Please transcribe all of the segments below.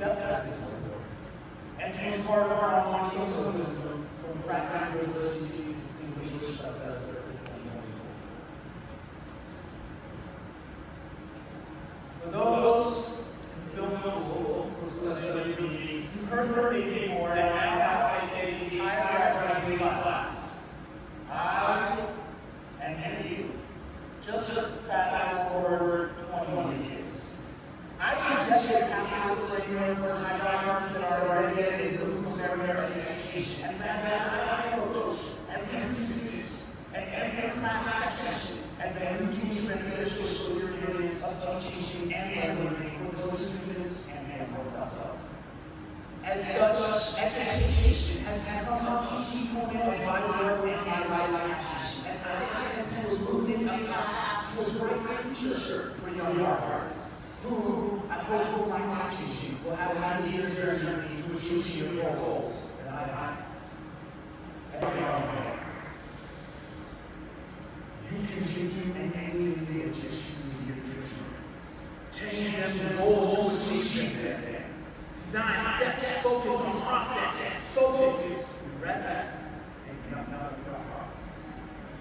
accept that support and to be part of our online social wisdom from Pratt University's English Professor in 2024. For those who film school or studying me, you've heard me before, and now I say the entire graduating class. I and you, just fast forward 20 years. I rejected capitalist frameworks or hierarchies that are already in the root of every education, and that I approach every institute and every class session as a mutually beneficial experience of teaching and learning for those students and for myself. As such, education has become a key component of my work and my life passion, and I intend to moving a path to a great future for young artists, who, I hope by my teaching, will have a year's journey to achieve your goals. And I you can give an alien the Egyptians your dream. Change them to goals to achieve them. Design, steps, focus on process, focus, rest, and not your heart.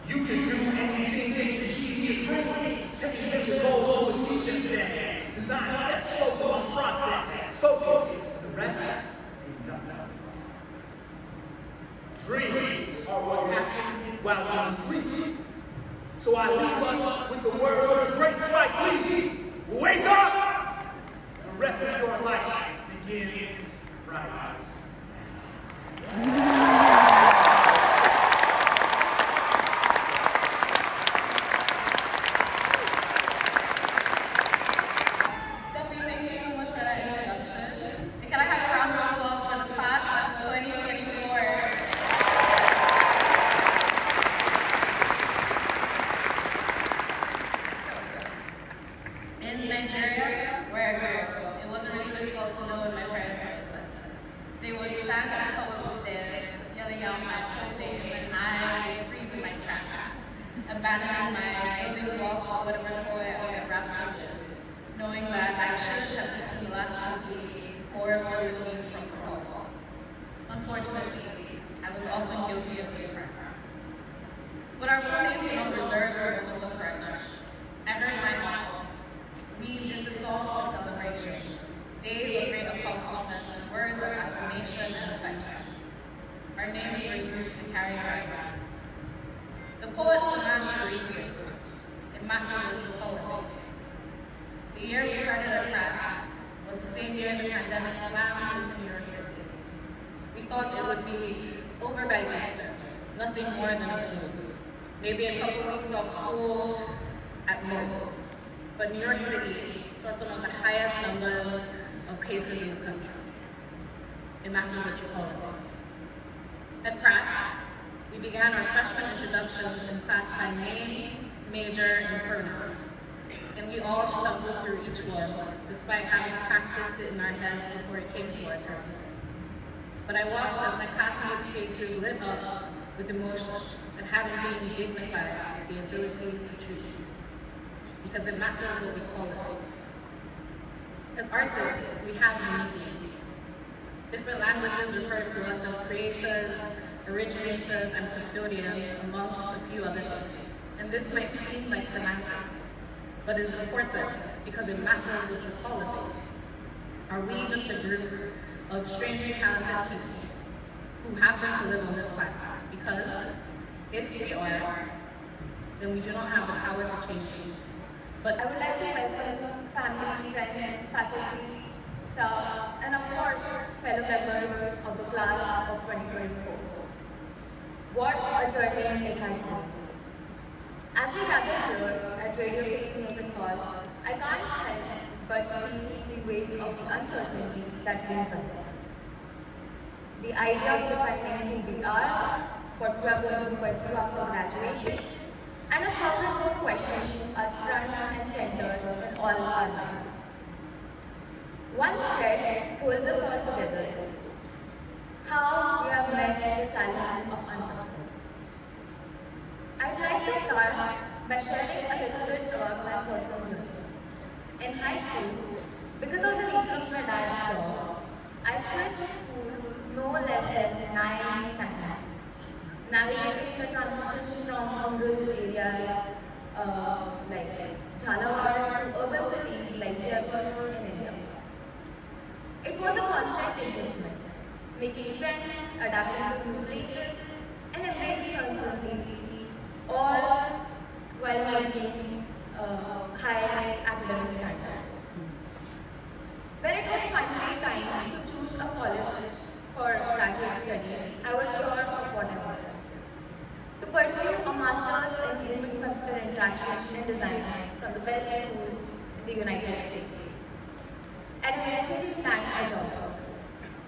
You can do anything to achieve your dreams. Take your goals to achieve them. Design, steps, focus on process, focus, rest, and not your heart. Dreams are what happen while we sleep. So I leave us with the words of the great Spike Lee. Wake up! The rest of your life begins right. Abandoning my building walks or whatever toy I was wrapped in, knowing that I should have continued last week or resolutions from school. Unfortunately, I was often guilty of this crime. But our mornings are reserved for moments of courage. I heard my mom. We need to solve for celebration, days of great accomplishment, and words of affirmation and affection. Our names were used to carry our brand. The poet John Pai, it matters what you call it. The year we started at Pratt was the same year the pandemic slammed into New York City. We thought it would be over by Easter, nothing more than a flu. Maybe a couple weeks off school at most. But New York City saw some of the highest numbers of cases in the country. It matters what you call it. At Pratt, we began our freshman introductions in class by name, major, and pronoun. And we all stumbled through each one, despite having practiced it in our heads before it came to our turn. But I watched as my classmates' faces lit up with emotion and having been dignified with the ability to choose. Because it matters what we call it. As artists, we have unique names. Different languages refer to us as creators, originators, and custodians, amongst a few other things. And this might seem like semantics, but it is important because it matters what you call it. Are we just a group of strangely talented people who happen to live on this planet? Because if we are, then we do not have the power to change it. But I would like to welcome family, friends, faculty, staff, and of course, fellow members of the class of 2024. What a journey it has been. As we gather here at Radio Station Open Hall, I can't help but feel the weight of the uncertainty that brings us. The idea of defining who we are, what we are going to pursue after graduation, and 1,000 more questions are front and center in all our lives. One thread holds us all together: how we have met the challenge of unsuccess. I'd like to start by sharing a little bit about my personal journey. In high school, because of the nature of my dad's job, It was a constant adjustment, making friends, adapting to new places, and embracing uncertainty, all while maintaining high academic standards. When it was finally time to choose a college for graduate studies, I was sure of what I wanted. To pursue a master's in human computer interaction and design from the best school in the United States. And eventually land a job.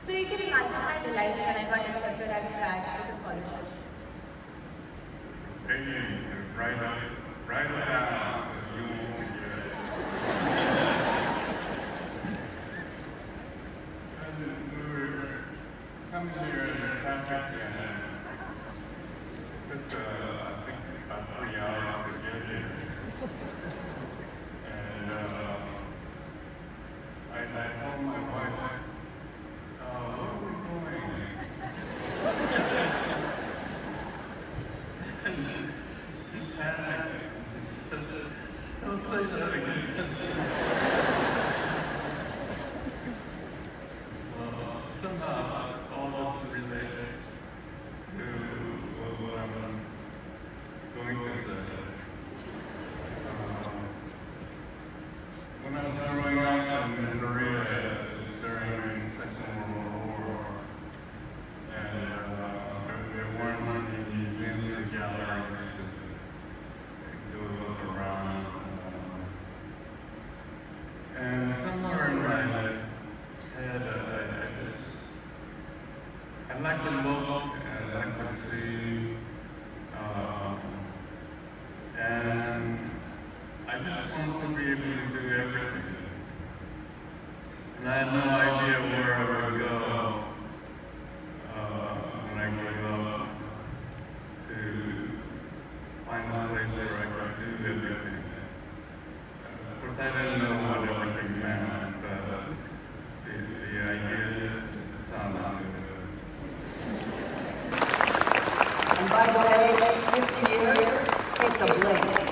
So you can imagine my delight when I got accepted at Pratt with a scholarship. Right now, you won't get it. And we were coming here in the traffic and it took, I think, about 3 hours to get here. And I told my wife, where are we going? And she panicked. She said, don't say that again. Somehow, all this relates to what I'm going to say. When I was growing up in Korea, it was during the Second World War, and there weren't many museums or galleries to go look around. And somewhere in my head, I'd like to look and I'd like to see, and I just want to be able to do everything. And I had no idea where I would go when I grew up to find a place where I could do everything. Of course, I didn't know what everything meant, but the idea sounded good. And by the way, 50 years takes a blink.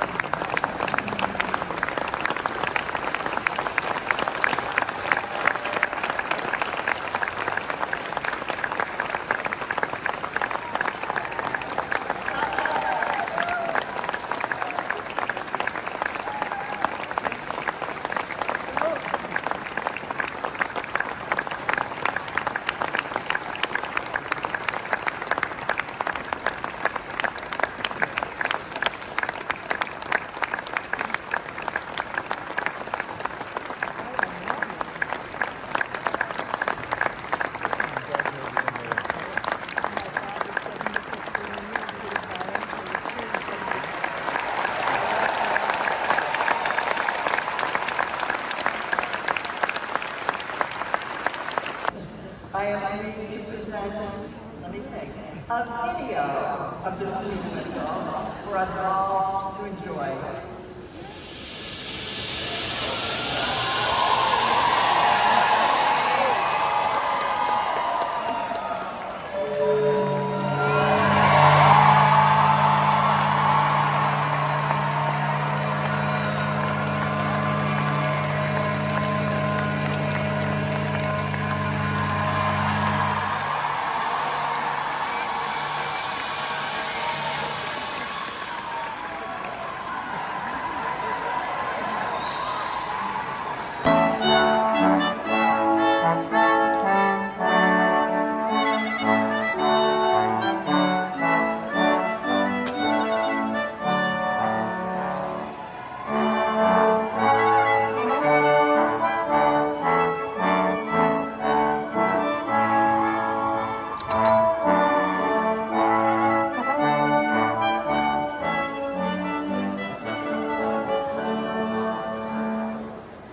I am pleased to present, a video of this musical for us all to enjoy.